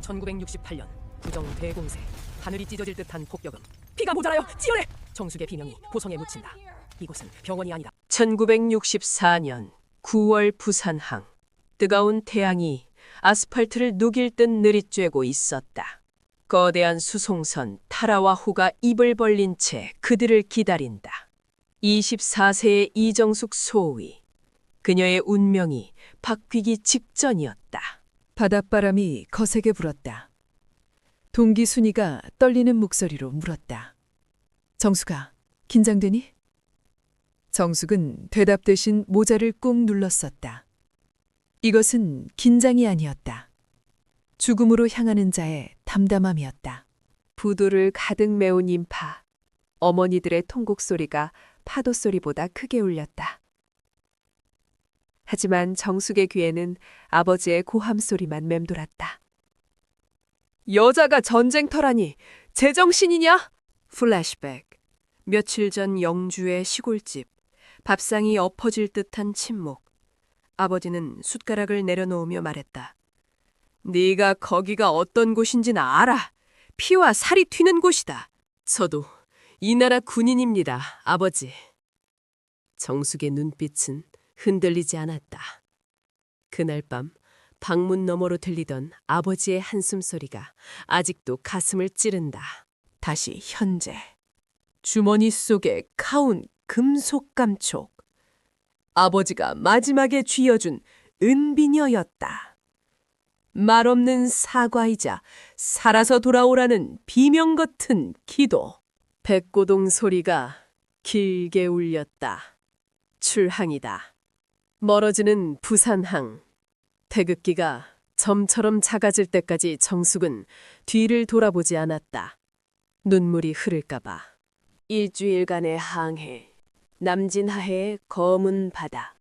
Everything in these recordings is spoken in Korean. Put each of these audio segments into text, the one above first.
1968년 구정 대공세. 하늘이 찢어질 듯한 폭격음. 피가 모자라요. 찌어내. 정숙의 비명이 고성에 묻힌다. 이곳은 병원이 아니다. 1964년 9월 부산항. 뜨거운 태양이 아스팔트를 녹일 듯 느릿쬐고 있었다. 거대한 수송선 타라와호가 입을 벌린 채 그들을 기다린다. 24세의 이정숙 소위. 그녀의 운명이 바뀌기 직전이었다. 바닷바람이 거세게 불었다. 동기 순이가 떨리는 목소리로 물었다. 정숙아, 긴장되니? 정숙은 대답 대신 모자를 꾹 눌렀었다. 이것은 긴장이 아니었다. 죽음으로 향하는 자의 담담함이었다. 부두를 가득 메운 인파. 어머니들의 통곡 소리가 파도 소리보다 크게 울렸다. 하지만 정숙의 귀에는 아버지의 고함 소리만 맴돌았다. 여자가 전쟁터라니 제정신이냐? 플래시백. 며칠 전 영주의 시골집. 밥상이 엎어질 듯한 침묵. 아버지는 숟가락을 내려놓으며 말했다. 네가 거기가 어떤 곳인지는 알아. 피와 살이 튀는 곳이다. 저도 이 나라 군인입니다, 아버지. 정숙의 눈빛은 흔들리지 않았다. 그날 밤 방문 너머로 들리던 아버지의 한숨 소리가 아직도 가슴을 찌른다. 다시 현재. 주머니 속에 카운 금속 감촉. 아버지가 마지막에 쥐어준 은비녀였다. 말없는 사과이자 살아서 돌아오라는 비명 같은 기도. 백고동 소리가 길게 울렸다. 출항이다. 멀어지는 부산항. 태극기가 점처럼 작아질 때까지 정숙은 뒤를 돌아보지 않았다. 눈물이 흐를까봐. 일주일간의 항해. 남진하해의 검은 바다.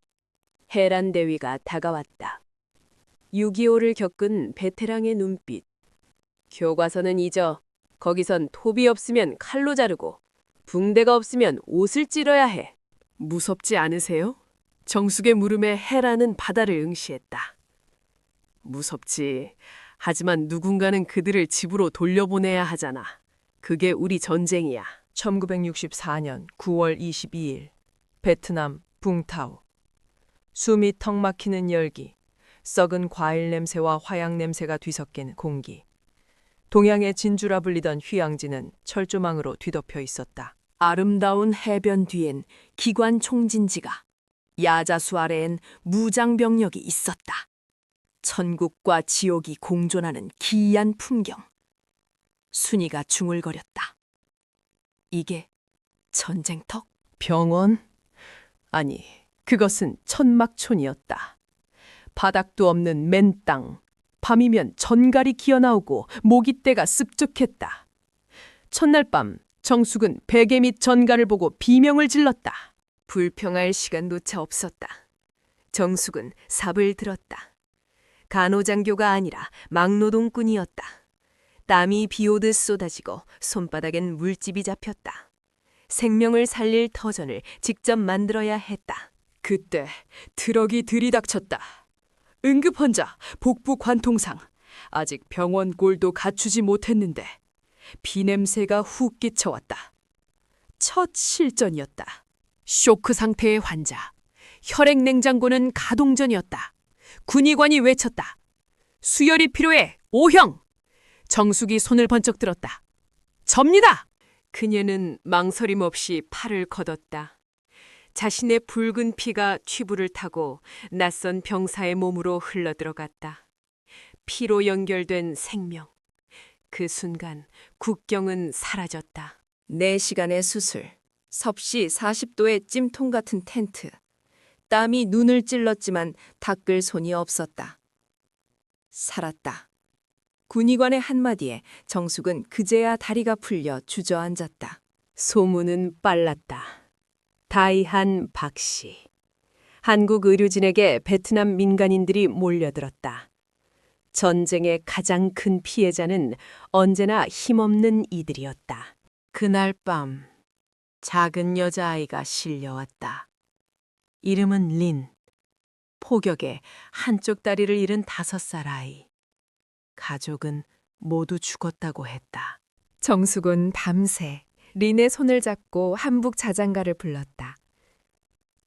해란 대위가 다가왔다. 6.25를 겪은 베테랑의 눈빛. 교과서는 잊어. 거기선 톱이 없으면 칼로 자르고 붕대가 없으면 옷을 찔러야 해. 무섭지 않으세요? 정숙의 물음에 해라는 바다를 응시했다. 무섭지. 하지만 누군가는 그들을 집으로 돌려보내야 하잖아. 그게 우리 전쟁이야. 1964년 9월 22일 베트남 붕타오. 숨이 턱 막히는 열기, 썩은 과일 냄새와 화약 냄새가 뒤섞인 공기. 동양의 진주라 불리던 휴양지는 철조망으로 뒤덮여 있었다. 아름다운 해변 뒤엔 기관 총진지가, 야자수 아래엔 무장병력이 있었다. 천국과 지옥이 공존하는 기이한 풍경. 순이가 중얼거렸다. 이게 전쟁터? 병원? 아니, 그것은 천막촌이었다. 바닥도 없는 맨 땅. 밤이면 전갈이 기어나오고 모깃대가 습죽했다. 첫날 밤 정숙은 베개 및 전갈을 보고 비명을 질렀다. 불평할 시간조차 없었다. 정숙은 삽을 들었다. 간호장교가 아니라 막노동꾼이었다. 땀이 비오듯 쏟아지고 손바닥엔 물집이 잡혔다. 생명을 살릴 터전을 직접 만들어야 했다. 그때 트럭이 들이닥쳤다. 응급환자, 복부 관통상. 아직 병원 꼴도 갖추지 못했는데 비냄새가 훅 끼쳐왔다. 첫 실전이었다. 쇼크 상태의 환자. 혈액 냉장고는 가동 전이었다. 군의관이 외쳤다. 수혈이 필요해, 오형! 정숙이 손을 번쩍 들었다. 접니다! 그녀는 망설임 없이 팔을 걷었다. 자신의 붉은 피가 튜브를 타고 낯선 병사의 몸으로 흘러들어갔다. 피로 연결된 생명. 그 순간 국경은 사라졌다. 4시간의 수술. 섭씨 40도의 찜통 같은 텐트. 땀이 눈을 찔렀지만 닦을 손이 없었다. 살았다. 군의관의 한마디에 정숙은 그제야 다리가 풀려 주저앉았다. 소문은 빨랐다. 다이한 박씨. 한국 의료진에게 베트남 민간인들이 몰려들었다. 전쟁의 가장 큰 피해자는 언제나 힘없는 이들이었다. 그날 밤 작은 여자아이가 실려왔다. 이름은 린. 폭격에 한쪽 다리를 잃은 5살 아이. 가족은 모두 죽었다고 했다. 정숙은 밤새 린의 손을 잡고 한북 자장가를 불렀다.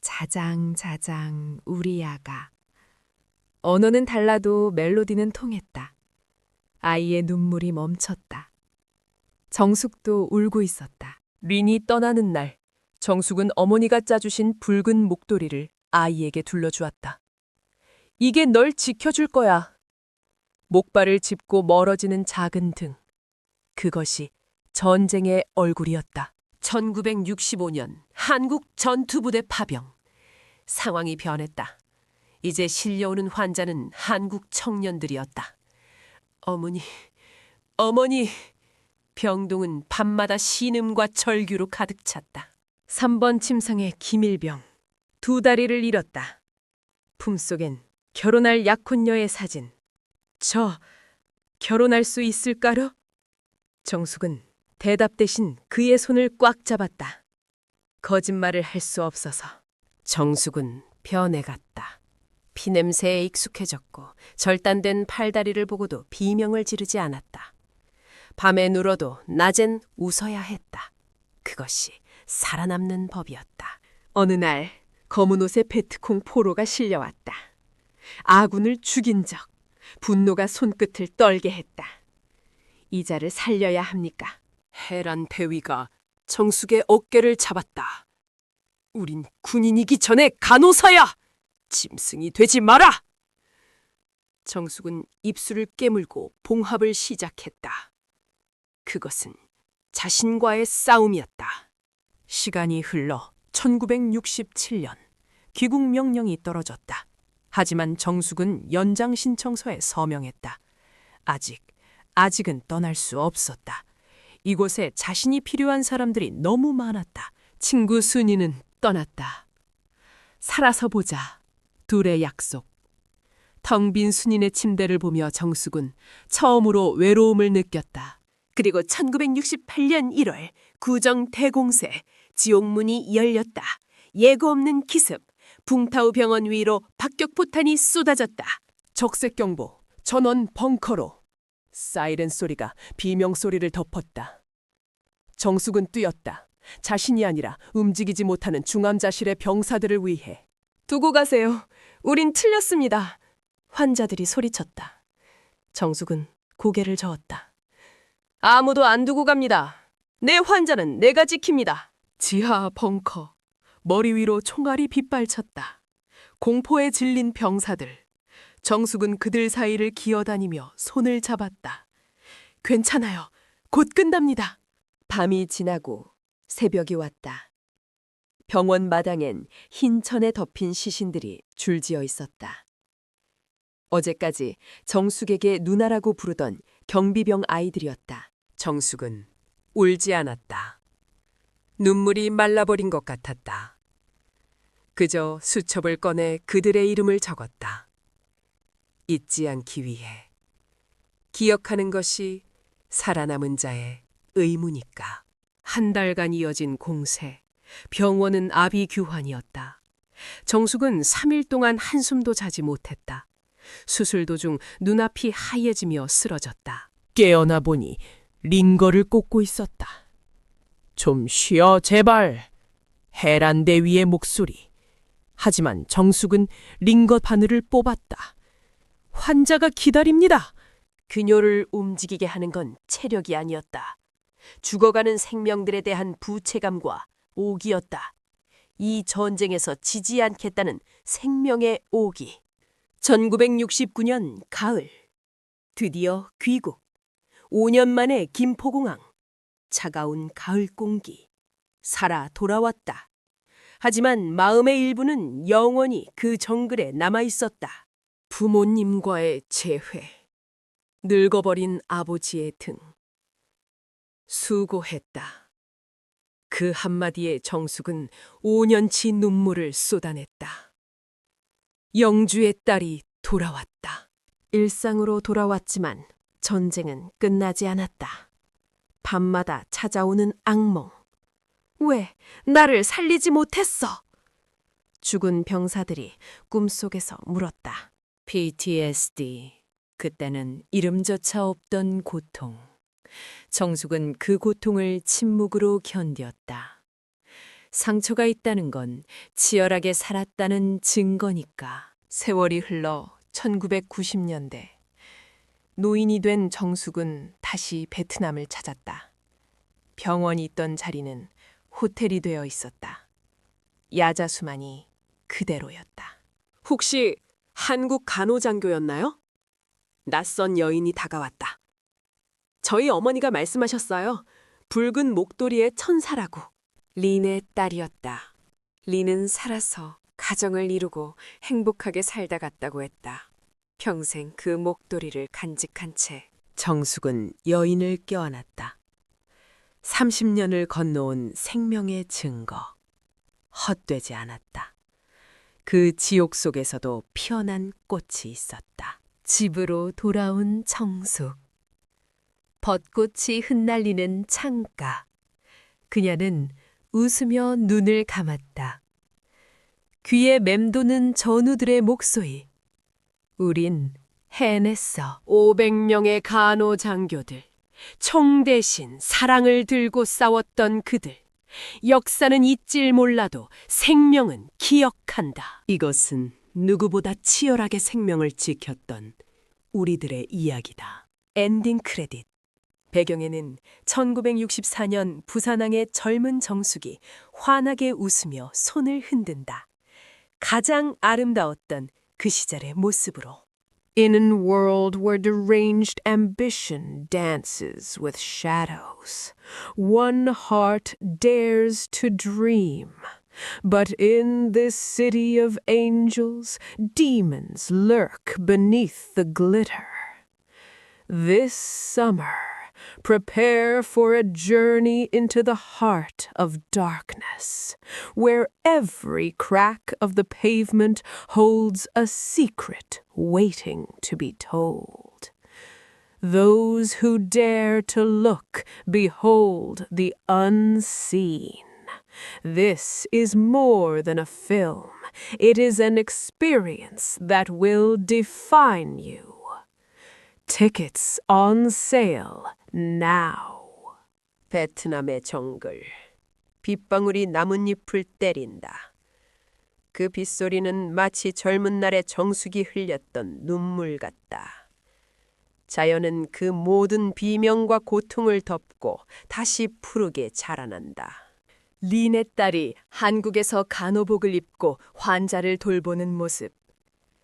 자장 자장 우리 아가. 언어는 달라도 멜로디는 통했다. 아이의 눈물이 멈췄다. 정숙도 울고 있었다. 린이 떠나는 날, 정숙은 어머니가 짜주신 붉은 목도리를 아이에게 둘러주었다. 이게 널 지켜줄 거야. 목발을 짚고 멀어지는 작은 등. 그것이 전쟁의 얼굴이었다. 1965년 한국 전투부대 파병. 상황이 변했다. 이제 실려오는 환자는 한국 청년들이었다. 어머니, 어머니. 병동은 밤마다 신음과 절규로 가득 찼다. 3번 침상의 기밀병. 2다리를 잃었다. 품속엔 결혼할 약혼녀의 사진. 저 결혼할 수 있을까요? 정숙은 대답 대신 그의 손을 꽉 잡았다. 거짓말을 할 수 없어서. 정숙은 변해갔다. 피냄새에 익숙해졌고 절단된 팔다리를 보고도 비명을 지르지 않았다. 밤에 눌어도 낮엔 웃어야 했다. 그것이 살아남는 법이었다. 어느 날 검은 옷에 베트콩 포로가 실려왔다. 아군을 죽인 적, 분노가 손끝을 떨게 했다. 이자를 살려야 합니까? 해란 대위가 정숙의 어깨를 잡았다. 우린 군인이기 전에 간호사야! 짐승이 되지 마라! 정숙은 입술을 깨물고 봉합을 시작했다. 그것은 자신과의 싸움이었다. 시간이 흘러 1967년 귀국 명령이 떨어졌다. 하지만 정숙은 연장 신청서에 서명했다. 아직은 떠날 수 없었다. 이곳에 자신이 필요한 사람들이 너무 많았다. 친구 순이는 떠났다. 살아서 보자. 둘의 약속. 텅 빈 순인의 침대를 보며 정숙은 처음으로 외로움을 느꼈다. 그리고 1968년 1월 구정 대공세, 지옥문이 열렸다. 예고 없는 기습, 붕타우 병원 위로 박격포탄이 쏟아졌다. 적색 경보, 전원 벙커로. 사이렌 소리가 비명 소리를 덮었다. 정숙은 뛰었다. 자신이 아니라 움직이지 못하는 중환자실의 병사들을 위해. 두고 가세요. 우린 틀렸습니다. 환자들이 소리쳤다. 정숙은 고개를 저었다. 아무도 안 두고 갑니다. 내 환자는 내가 지킵니다. 지하 벙커. 머리 위로 총알이 빗발쳤다. 공포에 질린 병사들. 정숙은 그들 사이를 기어다니며 손을 잡았다. 괜찮아요. 곧 끝납니다. 밤이 지나고 새벽이 왔다. 병원 마당엔 흰 천에 덮인 시신들이 줄지어 있었다. 어제까지 정숙에게 누나라고 부르던 경비병 아이들이었다. 정숙은 울지 않았다. 눈물이 말라버린 것 같았다. 그저 수첩을 꺼내 그들의 이름을 적었다. 잊지 않기 위해. 기억하는 것이 살아남은 자의 의무니까. 한 달간 이어진 공세. 병원은 아비규환이었다. 정숙은 3일 동안 한숨도 자지 못했다. 수술 도중 눈앞이 하얘지며 쓰러졌다. 깨어나 보니 링거를 꽂고 있었다. 좀 쉬어 제발. 해란 대위의 목소리. 하지만 정숙은 링거 바늘을 뽑았다. 환자가 기다립니다. 그녀를 움직이게 하는 건 체력이 아니었다. 죽어가는 생명들에 대한 부채감과 오기였다. 이 전쟁에서 지지 않겠다는 생명의 오기. 1969년 가을. 드디어 귀국. 5년 만에 김포공항. 차가운 가을 공기. 살아 돌아왔다. 하지만 마음의 일부는 영원히 그 정글에 남아 있었다. 부모님과의 재회. 늙어버린 아버지의 등. 수고했다. 그 한마디에 정숙은 5년치 눈물을 쏟아냈다. 영주의 딸이 돌아왔다. 일상으로 돌아왔지만 전쟁은 끝나지 않았다. 밤마다 찾아오는 악몽. 왜 나를 살리지 못했어? 죽은 병사들이 꿈속에서 물었다. PTSD. 그때는 이름조차 없던 고통. 정숙은 그 고통을 침묵으로 견뎠다. 상처가 있다는 건 치열하게 살았다는 증거니까. 세월이 흘러 1990년대. 노인이 된 정숙은 다시 베트남을 찾았다. 병원이 있던 자리는 호텔이 되어 있었다. 야자수만이 그대로였다. 혹시 한국 간호장교였나요? 낯선 여인이 다가왔다. 저희 어머니가 말씀하셨어요. 붉은 목도리의 천사라고. 린의 딸이었다. 린은 살아서 가정을 이루고 행복하게 살다 갔다고 했다. 평생 그 목도리를 간직한 채 정숙은 여인을 껴안았다. 30년을 건너온 생명의 증거. 헛되지 않았다. 그 지옥 속에서도 피어난 꽃이 있었다. 집으로 돌아온 정숙. 벚꽃이 흩날리는 창가. 그녀는 웃으며 눈을 감았다. 귀에 맴도는 전우들의 목소리. 우린 해냈어. 500명의 간호장교들. 총 대신 사랑을 들고 싸웠던 그들. 역사는 잊질 몰라도 생명은 기억한다. 이것은 누구보다 치열하게 생명을 지켰던 우리들의 이야기다. 엔딩 크레딧. 배경에는 1964년 부산항의 젊은 정숙이 환하게 웃으며 손을 흔든다. 가장 아름다웠던 그 시절의 모습으로. In a world where deranged ambition dances with shadows, one heart dares to dream. But in this city of angels, demons lurk beneath the glitter. This summer, prepare for a journey into the heart of darkness, where every crack of the pavement holds a secret waiting to be told. Those who dare to look behold the unseen. This is more than a film. It is an experience that will define you. Tickets on sale now. 베트남의 정글. 빗방울이 나뭇잎을 때린다. 그 빗소리는 마치 젊은 날의 정숙이 흘렸던 눈물 같다. 자연은 그 모든 비명과 고통을 덮고 다시 푸르게 자라난다. 린의 딸이 한국에서 간호복을 입고 환자를 돌보는 모습.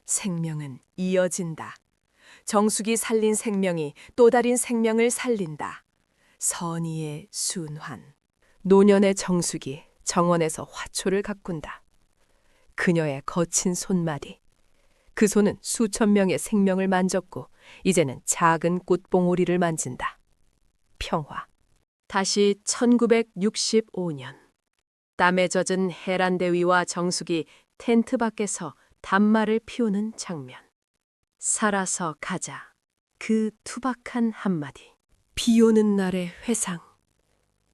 생명은 이어진다. 정숙이 살린 생명이 또 다른 생명을 살린다. 선의의 순환. 노년의 정숙이 정원에서 화초를 가꾼다. 그녀의 거친 손마디. 그 손은 수천 명의 생명을 만졌고 이제는 작은 꽃봉오리를 만진다. 평화. 다시 1965년. 땀에 젖은 해란대위와 정숙이 텐트 밖에서 단말을 피우는 장면. 살아서 가자. 그 투박한 한마디. 비 오는 날의 회상.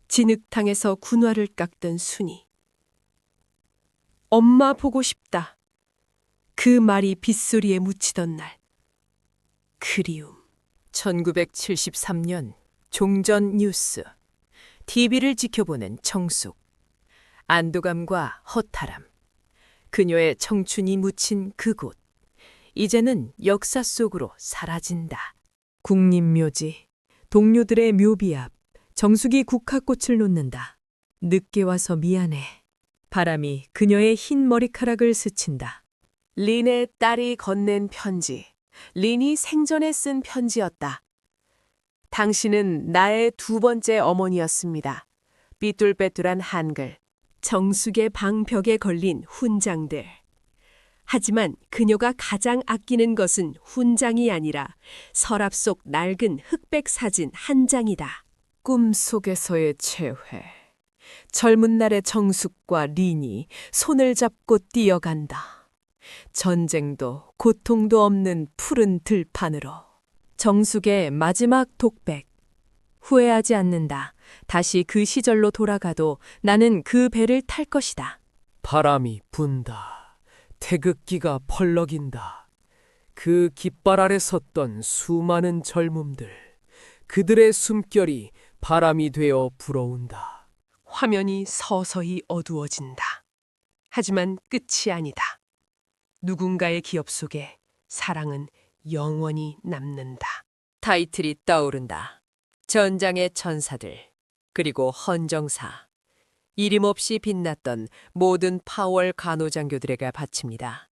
진흙탕에서 군화를 깎던 순이. 엄마 보고 싶다. 그 말이 빗소리에 묻히던 날. 그리움. 1973년 종전 뉴스. TV를 지켜보는 정숙. 안도감과 허탈함. 그녀의 청춘이 묻힌 그곳. 이제는 역사 속으로 사라진다. 국립묘지. 동료들의 묘비 앞. 정숙이 국화꽃을 놓는다. 늦게 와서 미안해. 바람이 그녀의 흰 머리카락을 스친다. 린의 딸이 건넨 편지. 린이 생전에 쓴 편지였다. 당신은 나의 두 번째 어머니였습니다. 삐뚤빼뚤한 한글. 정숙의 방벽에 걸린 훈장들. 하지만 그녀가 가장 아끼는 것은 훈장이 아니라 서랍 속 낡은 흑백 사진 한 장이다. 꿈속에서의 재회. 젊은 날의 정숙과 린이 손을 잡고 뛰어간다. 전쟁도 고통도 없는 푸른 들판으로. 정숙의 마지막 독백. 후회하지 않는다. 다시 그 시절로 돌아가도 나는 그 배를 탈 것이다. 바람이 분다. 태극기가 펄럭인다. 그 깃발 아래 섰던 수많은 젊음들, 그들의 숨결이 바람이 되어 불어온다. 화면이 서서히 어두워진다. 하지만 끝이 아니다. 누군가의 기억 속에 사랑은 영원히 남는다. 타이틀이 떠오른다. 전장의 천사들, 그리고 헌정사. 이름 없이 빛났던 모든 파월 간호장교들에게 바칩니다.